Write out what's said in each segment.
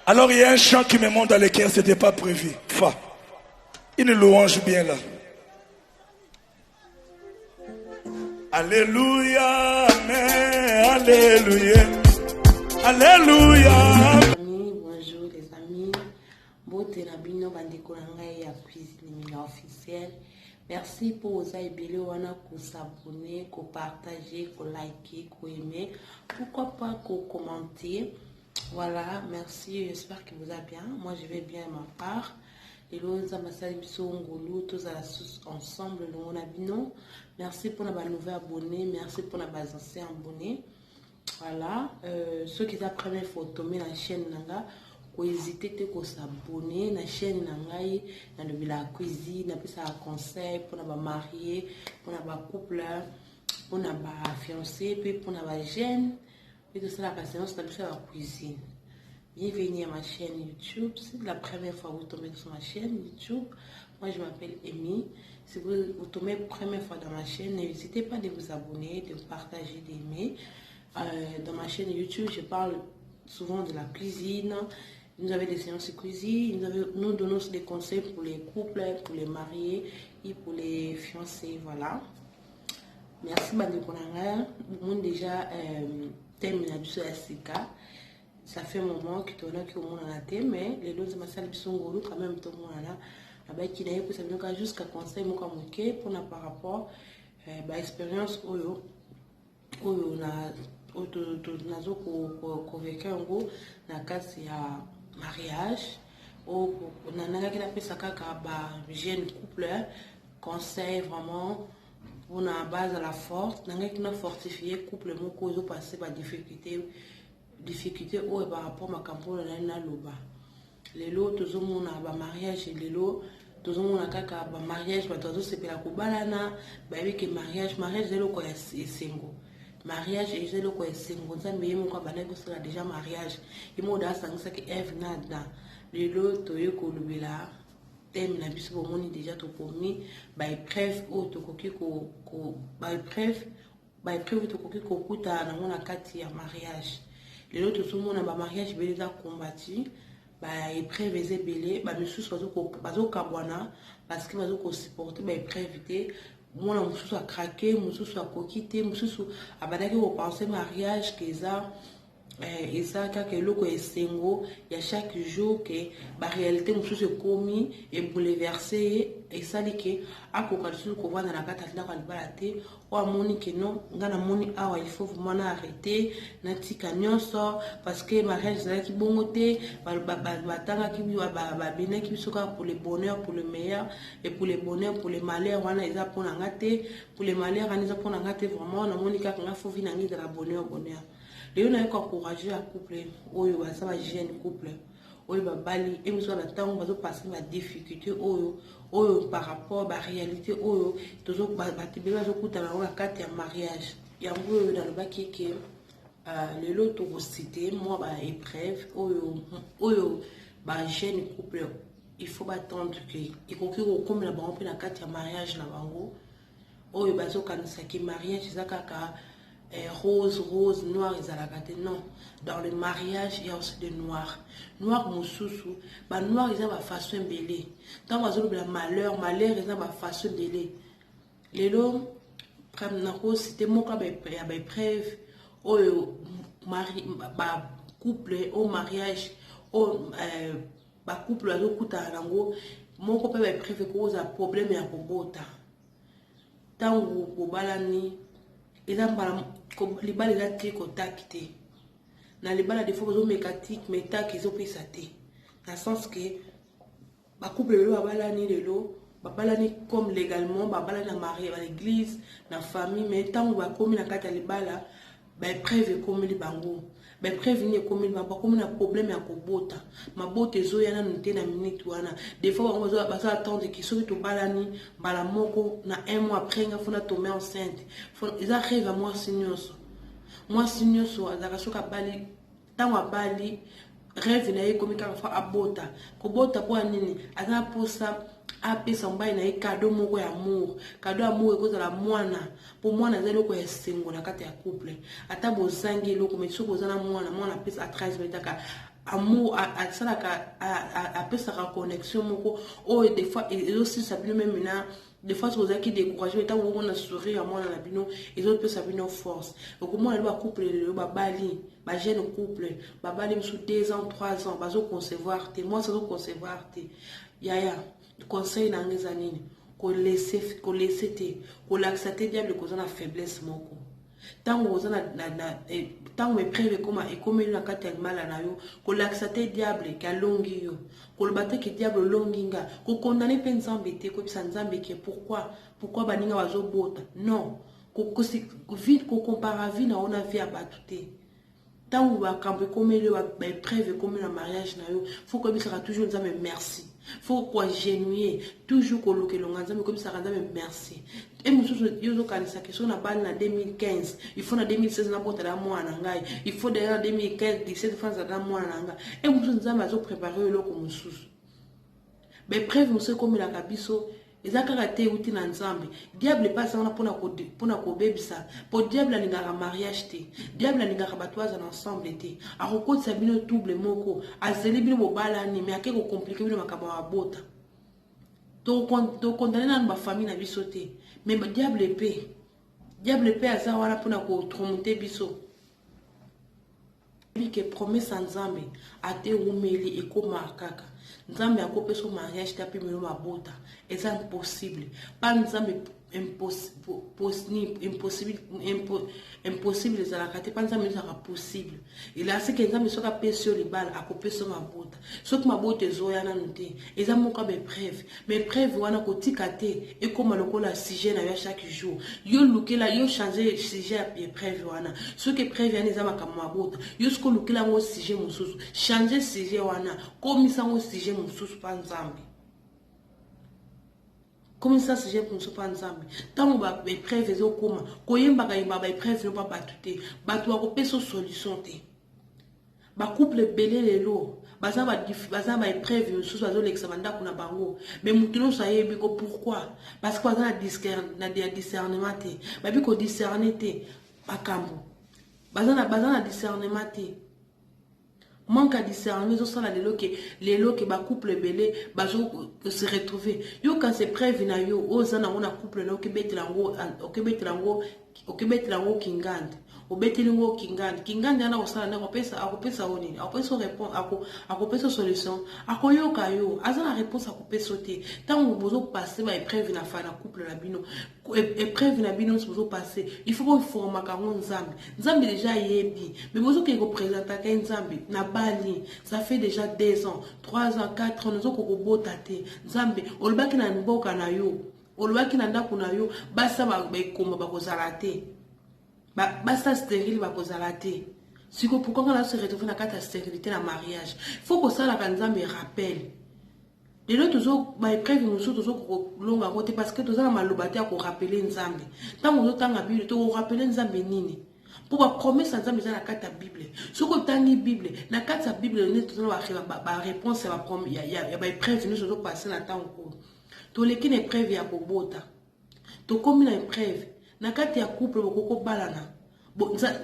Alors il y a un chant qui me monte dans le cœur, ce n'était pas prévu. Fa. Une louange bien là. Alléluia, amen, alléluia, alléluia. Bonjour les amis, Bote Nabino Bandekolanga ya cuisine officielle. Merci pour vos abonnés, wana ko s'abonner, ko partager, ko liker, ko aimer. Pourquoi pas ko commenter. Voilà, merci, j'espère que vous allez bien. Moi je vais bien ma part. Et l'autre, tous ensemble, merci pour nos nouveaux abonnés, merci pour nos anciens abonnés. Voilà, ceux qui ont la première photo, mais la chaîne Nanga, n'hésitez pas à s'abonner la chaîne Nanga, dans la cuisine, dans le conseil, pour nos mariés, pour nos couples, pour nos fiancés, puis pour nos jeunes, et tout ça, la patience, dans la cuisine. Bienvenue à ma chaîne YouTube. C'est la première fois que vous tombez sur ma chaîne YouTube. Moi, je m'appelle Amy. Si vous tombez la première fois dans ma chaîne, n'hésitez pas de vous abonner, de partager, d'aimer. Dans ma chaîne YouTube, je parle souvent de la cuisine. Nous avons des séances de cuisine. Nous donnons des conseils pour les couples, pour les mariés et pour les fiancés. Voilà. Merci, Bande Konanga. Nous avons déjà terminé la Sika. Ça fait un moment que tu as au monde à la tête, mais les autres sont quand même tout le monde là. Avec qui d'ailleurs, ça vient jusqu'à conseil pour par rapport à l'expérience où on a vécu un gros dans le cadre de mariage. On a fait ça comme jeune couple, conseil vraiment pour la base à la force. On a fortifié le couple, on a passé par difficulté par rapport à ma campagne na loba lelo tozomona ba mariage lelo tozomona kaka ba mariage ba tozo sepela ko balana ba que mariage lelo ko esengo mariage lelo ko esengo nzambe yemo kwa bana ko sala déjà mariage imo da sangisa ke eve nada lelo toyo ko lubela thème na biso bomoni déjà to komi ba épreuve o to koki ko ba épreuve to koki ko kuta na mona kati ya mariage. Les autres, tout le monde a un mariage belé combattu, épreuve belé, monsieur bazo kabwana parce que bazo supporter épreuve moi la monsieur a craqué, monsieur a coquité, monsieur a badaki au penser mariage que ça et ça quand loko esengo il y a chaque jour que la réalité monsieur se commis et bouleversé et ça dit que à quoi que qu'on voit dans la carte là quand balaté ou à moni que non ngana moni awa il faut vraiment arrêter na tika nyonso parce que mariage là qui bongoté batanga qui ba bina qui soka pour le bonheur pour le meilleur et pour le bonheur pour le malheur wana ils pour ngate pour le malheur ils pour ngate vraiment na moni ka nga faut vina ngi de la bonheur. Les gens qui ont encouragé à couple, oyo ça va jeune couple, oyo ba bali, et nous la temps va passer ma difficulté oyo par rapport à la réalité oyo toujours ba tibé va kuta na carte ya mariage. Yango dans le bac qui les lots au cité moi ba épreuve oyo ba jeune couple il faut attendre que il faut que comme la banque na carte ya mariage na bango oyo ba zo kanisa ki mariage ça kaka rose, noir, et non. Dans le mariage, il y a aussi des noirs. Noir, moussousou. Noir, ils ont ma façon belée. Dans ma zone, malheur, ils ont ma façon belée. Les lots, c'était mon cas, il y a des preuves. Couple, au mariage, couple, mon copain est prévu cause un problème et un robot. Tant que balani, les balles les attaques au tacté. Dans les balles des fois aux mécaniques, mais tac ils ont pris sa tête. Dans le sens que ma couple le balani de l'eau, balani comme légalement, balani marié à l'église, dans la famille, mais tant on va comme la carte les balles, prévu comme les bangos. Prévenir comme il va pas comme un problème à kobota ma bote zo yana nte na minute wana des fois on va attendre qu'ils soient tout balani bala moko na un mois après nga fona tomber enceinte ils arrivent à moi signoso azaka soka bali tanwa bali rêve na comme quand fa abota kobota kwa nini azana posa apesa mbai na cadeau moko ya amour ekozala mwana po mwana zelo ko esengo na kati ya couple ata bozangi eloko mais soki ozana mwana apesa a 13 betaka amour à ça à sa connexion moko oh des fois et aussi ça peut même maintenant des fois c'est qui découragé tant on a sourire à moi dans la bino et autres peut ça bino force donc comment elle va couple le babali ba jeune couple babali sous 2 ans 3 ans bazo concevoir te moi ça zo concevoir te yaya conseil na ngezanini ko laisser te ko l'accepter diable ko na faiblesse moko tant on tant me prêve comme il a quatre mal à yo ko l'accepter diable ka longi yo ko le battre que diable longinga ko condamner pe nzambe te ko bisa nzambe ke pourquoi baninga bazo bota non ko vite ko compare vie na ona vie abatute tant on va camper comme il va prêve comme le mariage na yo faut que bisa toujours nzambe merci faut quoi genouiller toujours coloquer l'ongazam comme ça mais merci et monsieur yozo kanisa que son balle na 2015 il faut na 2016 na bota la moi na ngai il faut d'ailleurs 2015 17 francs na moi na ngai et monsieur nzamba zo préparer le comme sous mais preuve monsieur comme la kabiso ezaka te uti na nzambe diable passe on a pona ko bebisa po diable alingaka mariage te diable alingaka batwaza ensemble te akokotisa bino double moko azeli bino bobala ni mais akeko compliquer bino makaba wa bota to condamner na ba famille na biso te mais diable pe aza wana pona ko tromper biso que promesse nzambe ate umeli ekoma kaka nzambe akope so mariage tapi melo mabota c'est impossible pas nzambe impossible za la kate pas nzambe ça possible il a ce que nzambe soka pesio libala akope so mabota soki mabota ezoya na nte eza moka be preuve mais preuve wana kotika te ekoma lokola sujet na yo chaque jour yo lukela yo changer sujet ya preuve wana soki preuve yana eza makambo mabota yo siko lukela ngo sujet mususu changer sujet wana komisa ngo sujet mususu pa nzambe comme ça sujet mususu pa nzambe tango ba preuve ezo koma koyemba kayemba ba preuve no pa batute batu akopesa solution te ba couple belé lelo baza ba épreuve mususu azolekisa bandako na bango mais mutu no sayebi ko pourquoi parce que baza na discernement te babi ko discerner te makambo baza na discernement te manque à discerner zo sala lelo ke ba couple belé bazo se retrouver yo quand c'est preuve na yo ozana ona couple na okebetlango kingande obetilingo kingande ana osala na akopesa oni akopesa réponse akopesa solution akoyoka yo azana réponse akopesa te tango bozo passer ba épreuve na fa na couple na bino épreuve na bino bozo passer il faut qu'on forme kango nzambe déjà yebi mais bozo ke ko présenter ka nzambe na bali ça fait déjà 2 ans 3 ans 4 ans nous ko bota te nzambe olbaki na mboka na yo olbaki na ndako na yo basa ba ekoma ba kozala te basta stérile ba kozala te siko pourquoi on a se retrouver na kata stérilité na mariage faut que ça la nzambe rappelle les autres toujours ba épreuve nous toujours ko longa côté parce que tozala malobate ya ko rappeler nzambe tant on tanga bible to rappeler nzambe nini pour ba promesse nzambe za na kata bible soko tangi bible na kata bible ne tozala ba réponse ya ba promesse ya ba épreuve nous toujours passer na temps ko to lekine épreuve ya kobota to komi na épreuve na kati ya couple bokoko balana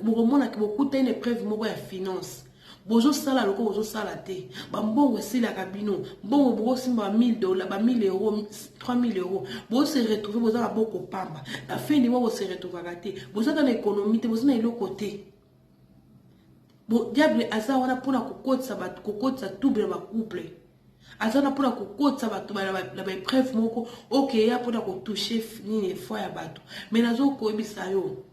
bokomona ke bokuta une épreuve moko ya finance bozo sala loko bozo sala te ba mbongo esila kabino mbongo boko simba $1000 ba 1000 euros 3000 euros bo se retrouver boza boko pamba la fin ni bo se retrouver raté boza dans l'économie te boza na eloko te bo diable asa wana pona kokotsa double ba couple azana pona kokotsa bato ba épreuve moko OK ya pona ko toucher nini foi ya bato mais nazo ko ebisa yo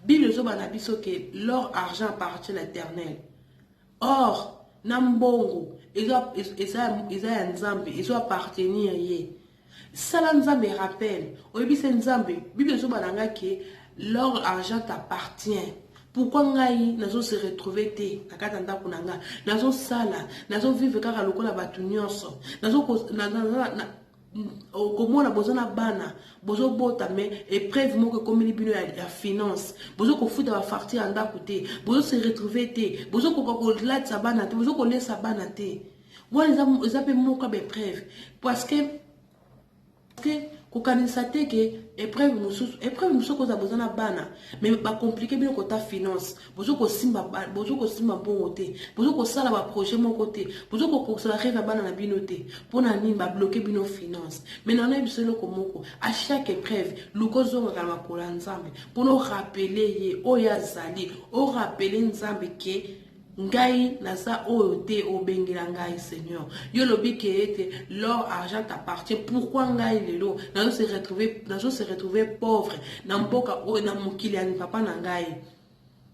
Bible zo bana biso que l'or argent appartient à l'Éternel or nambongo eza nzambe ezo appartenir ye sala nzambe rappelle oyebisa nzambe Bible zo bana nga que l'or argent t'appartient. Pourquoi ngai nazo se retrouver te akata ndako nanga nazo sala nazo vivre kaka lokola batu nyonso nazo komona bozona bana bozo bota mais épreuve moko comme libino ya finance bozo ko futa ba farti ndako te bozo se retrouver te bozo ko latsa bana te bozo ko lesa bana te voilà eza pe moko ba épreuve parce que kokanisa te ke épreuve mosusu koza besoin na bana mais bacomplike bino kota finance bozo kosimba mbongo te bozo kosala baprojet moko te bozo kokosala rêve ya bana na bino te mpona nini babloke bino finance mais nana biso eloko moko à chaque épreuve luka ozongaka na makolo ya nzambe mpona orapele ye oyo azali orapele nzambe ke ngai naza oyo te obengela ngai Seigneur yo lobi ke ete l'or argent t'appartient pourquoi ngai lelo nazo se retrouver pauvre na mboka oyo na mokili ya papa na ngai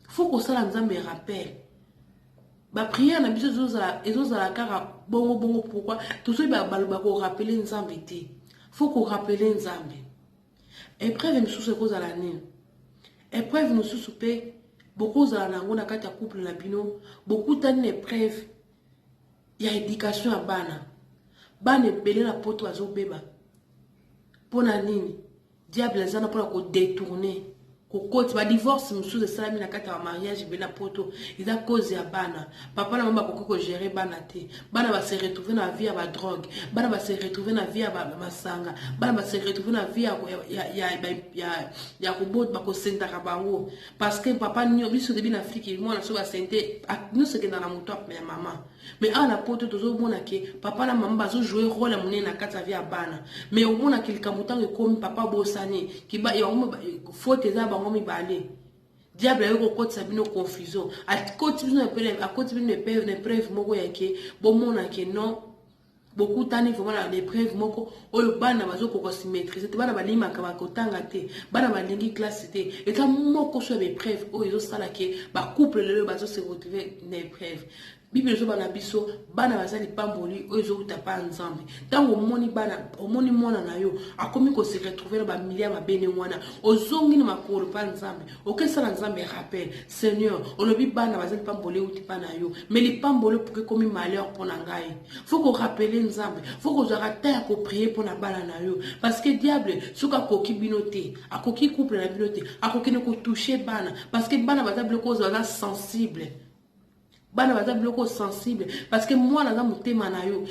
faut kosala nzambe rappel ba prière na biso ezozala kaka bongo pourquoi tosoyi baloba korapele nzambe te faut korapele nzambe épreuve mosusu ekozala nini épreuve mosusu mpe beaucoup za nango na kati ya couple na bino beaucoup tani épreuve ya éducation ya bana ebele na poto azobeba mpona nini diable azana mpona kodétourner kokoti ba divorce mosusu esalami na kati ya mariage ebele na poto eza cause ya bana papa na mama bakoki kogere bana te bana base retrouver na vie ya badrogue bana base retrouver na vie ya masanga bana base retrouver na vie ya kobota bakosentaka bango parce que papa biso debi na afrique mwana so basente nyonso ekenda na moto ya mama mais awa na poto tozomona ke papa na mama bazojouer rôle ya monene na kati ya vie ya bana mais omona ke likambo ntango ekomi papa bosani faute eza bango mibale diable ayo kokotisa bino confusion akoti bino épreuve moko yake bomona ke non beaucoup tani vraiment na l'épreuve moko oyo bana bazokoka si maîtriser te bana balimaka bakotanga te bana balingi classe te eta moko so épreuve oyo ezosala ke bacouple lelo bazose retrouver na épreuve Bible zo bana biso bana bazali pamboli oyo ezouta pa nzambe tango omoni mwana na yo akomi ko se retrouver ba milliard mabene mwana ozongi na makolo pa nzambe okesala nzambe rappel Seigneur olobi bana bazali pamboli uti pa na yo mais li pamboli pour que komi malheur pona ngai faut ko rappeler nzambe faut ko zara terre ko prier pona bana na yo parce que diable soka koki binote akoki couple na binote akoki ne ko toucher bana parce que bana bazali ko zala sensible bana baza bloko sensible parce que moi naza motema na yo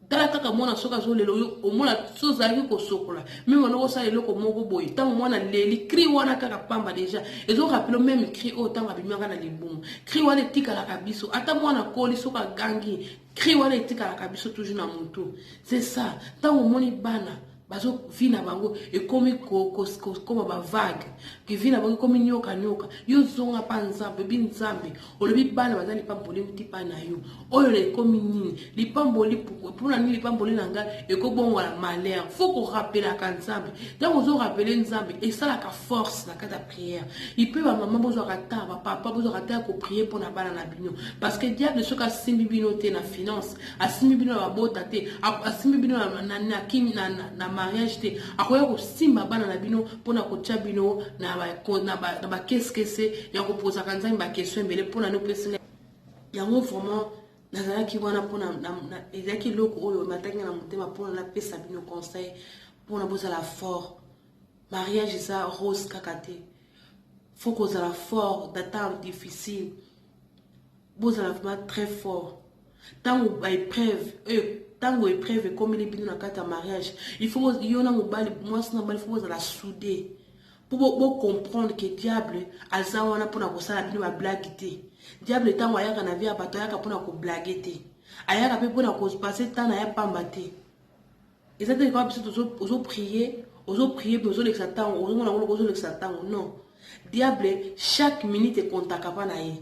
tala kaka mwana soka zo lelo yo omona sozali ko sokola même on ko sala loko moko boy tant mwana leli cri wana kaka pamba déjà ezo rappelo même cri o tant abimaka na libumu cri wana tika la kabiso ata mwana koli soka gangi cri wana tika la kabiso toujours na mutu c'est ça tant moni bana bazo vina bango e komi koma ba vague ki vina bango komi nyoka yo zonga pa nzambe bi nzambe olobi bana bazali pamboli utipa na yo oyo le komi nini lipamboli pour na nini lipamboli nanga e ko bongo la malheur faut qu'on rappelle à nzambe donc ozo rappeler nzambe et ça la force na kata prière il peut ba maman bozo rata ba papa bozo rata ko prier pour na bana na bino parce que diable soka simbi bino te na finance asimbi bino ba bota te asimbi bino na kimi na mariage te akoya ko simba bana na bino pona ko tia bino na ba keskese ya ko posa kanza ba question mbele pona no pesinga yango vraiment nazala ki wana pona na ezaki loko oyo mataki na motema pona na pesa bino conseil pona boza la fort mariage ça rose kakate faut que ça la fort dans temps difficile boza la vraiment très fort tango ba épreuve tango épreuve comme les bino na kata mariage il faut yona mobali moi ça na faut la souder pour comprendre que diable azawana pona ko sala bino ba blague te diable tango ayaka na vie abato ayaka pona ko blague te ayaka pe pona ko passer temps na ya pamba te exactement comme si ozo prier ozo l'exatant ozo mona ngolo ozo l'exatant non diable chaque minute est contacta pa na ye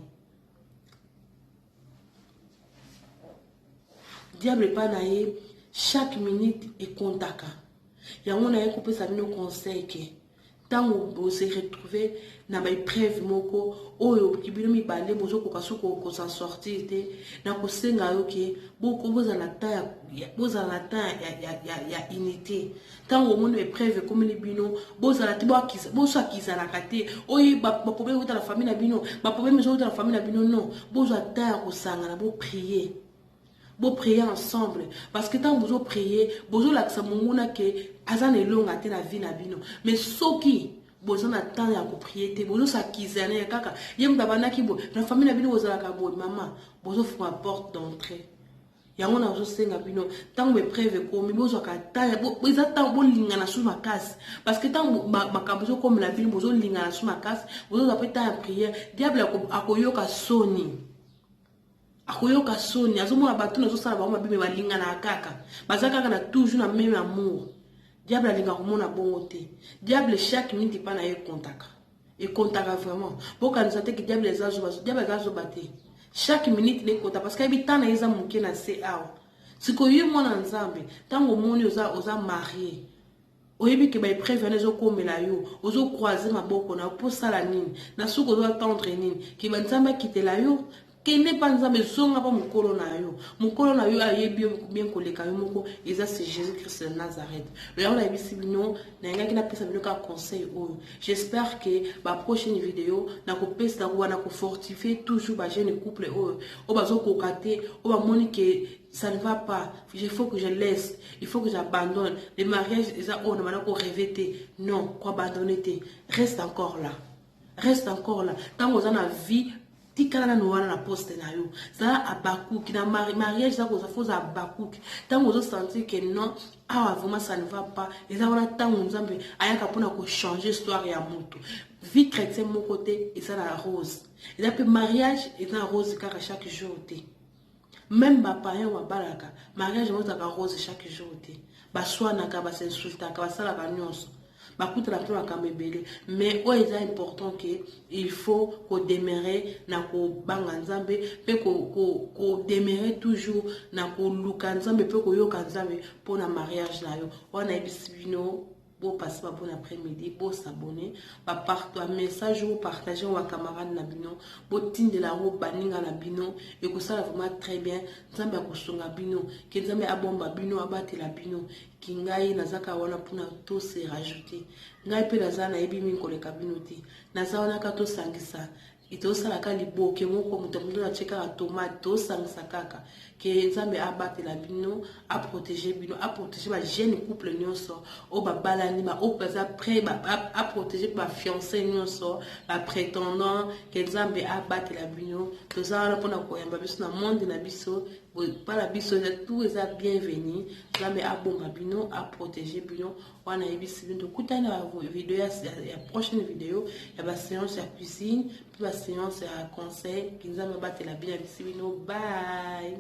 diable pas naïe chaque minute est contacta yango na yeko pesa bino conseil ke tango bo se retrouver na ba épreuve moko oyo kibino mi bale bozo ko kasoko ko s'en sortir te na ko senga yo ke boko boza la ta ya unité tango mono épreuve comme les bino boza la tibo akiza bozo akiza la kate oyi ba problème dans la famille na bino ba problème dans la famille na bino non bozo ta ko sanga na bo prier. Bo prier ensemble parce que tant vous priez bozo laksa munguna ke azane longa te na vie na bino mais soki bozo na temps ya ko prier te bozo sakizana ya kaka yem dabana ki bo na famille na bino bozo la ka bo maman bozo fuma porte d'entrée yango na ozosenga bino ntango bepreve ekomi bozwaka taya eza ntango bolingana su makasi parce que ntango makambo ezokomela bino bozolingana su makasi bozozwa mpe temps ya priere diable akoyoka soni azomona bato nazosala bango mabe me balingana kaka baza kaka na toujours na même amour diable alinga komona bongo te diable chaque minute epa na ye ekontaka vraiment bokanisa te ke diable eza zoba te chaque minute nekota parce que ayebi ntan na ye eza moke na se awa sikoyo ye mwana nzambe ntango omoni oza marie oyebi ke baepreve wana ezokomela yo ozokroise maboko na posala nini na soki ozoattendre nini ke banzambe akitela yo kende pa nzambe zonga pa mokolo na yo ayebi bien koleka yo moko eza c'est Jésus-Christ de Nazareth le yango nayebisi bino nayangaki napesa bino ka conseil oyo j'espère que prochaine vidéo nakopesa na kofortifier toujours jeune couple oyo bazokoka te oyo bamoni ke ça ne va pas, il faut que je laisse, il faut que j'abandonne. Les mariages, on ne va pas rêver. Non, quoi abandonner. Reste encore là. Tant que vous avez vie, tikala na noana na poste na yo. Ça abakouk, na mariage, ça vous a fait abakouk. Tant que vous sentez que non, vraiment ça ne va pas. Et ça, on a tant que vous avez changer l'histoire et à moto. Vie chrétienne, mon côté, et ça la rose. Et là, mariage, et ça rose car à chaque jour. Même ma parent ou balaka mariage moi ta rose chaque jour te ba soana ka ba s'insulta ka ba sala ba nyonso ba kuta la plan ka mebele mais o est important que il faut qu'on demeure na ko banga nzambe pe ko demeure toujours na ko luka nzambe pe ko yoka nzambe pour na mariage na yo on a bisino bon passer un bon après-midi, bon s'abonner, partout un message ou partager aux camarades na bino, bon tin de la roue baninga na bino et que ça vraiment très bien, nzambe akusonga bino, que nzambe abomba bino abate la bino, ki ngai nazaka wana puna to se rajouter. Ngai pe nazana ebi min koleka bino te. Nazana ka to sangisa. Ito sala ka libo ke moko mutamdo na cheka ka tomate to sangisa kaka. Que nzambe abate la bino, a protéger ba jeune couple nyonso, o ba balani ma o pesa prêt a protéger ba fiancé nyonso, ba prétendant que nzambe abate la bino, to sala pona ko yamba biso na monde na biso, pas la biso tout est bienvenu, nzambe abomba bino, a protéger bino, wana yebisi bino kutana na vidéo ya prochaine vidéo, ya ba séance ya cuisine, puis ba séance ya conseil, que nzambe abate la bino, bye.